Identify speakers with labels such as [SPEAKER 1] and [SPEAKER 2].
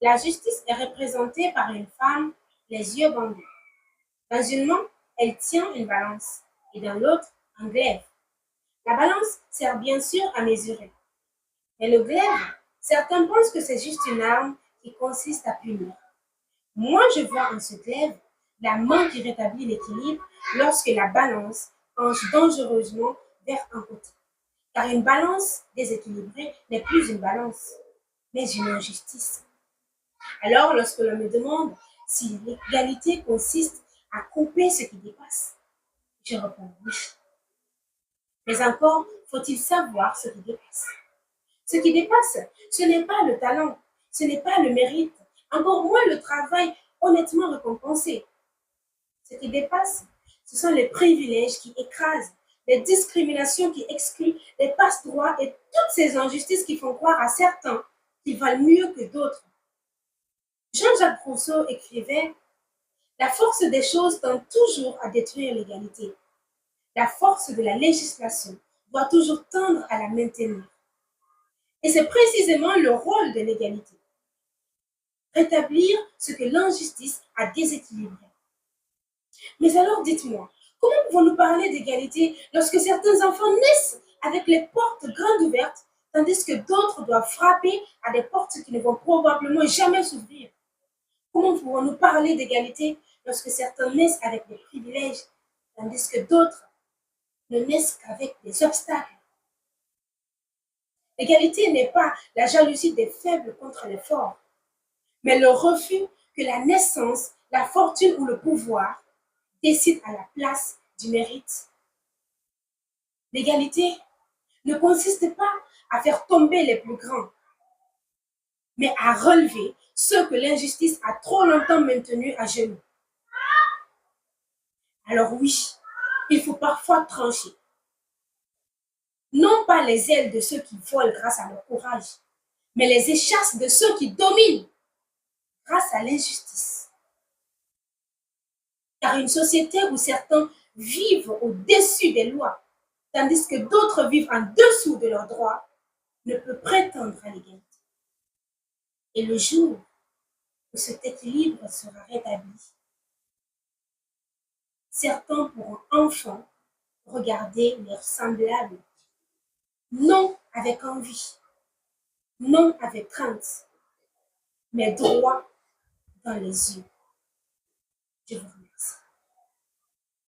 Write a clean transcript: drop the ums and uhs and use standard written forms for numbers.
[SPEAKER 1] La justice est représentée par une femme, les yeux bandés. Dans une main, elle tient une balance et dans l'autre, un glaive. La balance sert bien sûr à mesurer. Mais le glaive, certains pensent que c'est juste une arme qui consiste à punir. Moi, je vois en ce glaive la main qui rétablit l'équilibre lorsque la balance penche dangereusement vers un côté. Car une balance déséquilibrée n'est plus une balance, mais une injustice. Alors, lorsque l'on me demande si l'égalité consiste à couper ce qui dépasse, je réponds oui. Mais encore faut-il savoir ce qui dépasse. Ce qui dépasse, ce n'est pas le talent, ce n'est pas le mérite, encore moins le travail honnêtement récompensé. Ce qui dépasse, ce sont les privilèges qui écrasent, les discriminations qui excluent, les passe-droits et toutes ces injustices qui font croire à certains qu'ils valent mieux que d'autres. Jean-Jacques Rousseau écrivait: la force des choses tend toujours à détruire l'égalité. La force de la législation doit toujours tendre à la maintenir. Et c'est précisément le rôle de l'égalité. Rétablir ce que l'injustice a déséquilibré. Mais alors dites-moi, comment pouvons-nous parler d'égalité lorsque certains enfants naissent avec les portes grandes ouvertes, tandis que d'autres doivent frapper à des portes qui ne vont probablement jamais s'ouvrir? Comment pouvons-nous parler d'égalité lorsque certains naissent avec des privilèges, tandis que d'autres ne naissent qu'avec des obstacles? L'égalité n'est pas la jalousie des faibles contre les forts, mais le refus que la naissance, la fortune ou le pouvoir décident à la place du mérite. L'égalité ne consiste pas à faire tomber les plus grands, mais à relever ceux que l'injustice a trop longtemps maintenus à genoux. Alors oui, il faut parfois trancher. Non pas les ailes de ceux qui volent grâce à leur courage, mais les échasses de ceux qui dominent grâce à l'injustice. Car une société où certains vivent au-dessus des lois, tandis que d'autres vivent en dessous de leurs droits, ne peut prétendre à l'égalité. Et le jour où cet équilibre sera rétabli, certains pourront enfin regarder leurs semblables, non avec envie, non avec crainte, mais droit dans les yeux. Je vous remercie.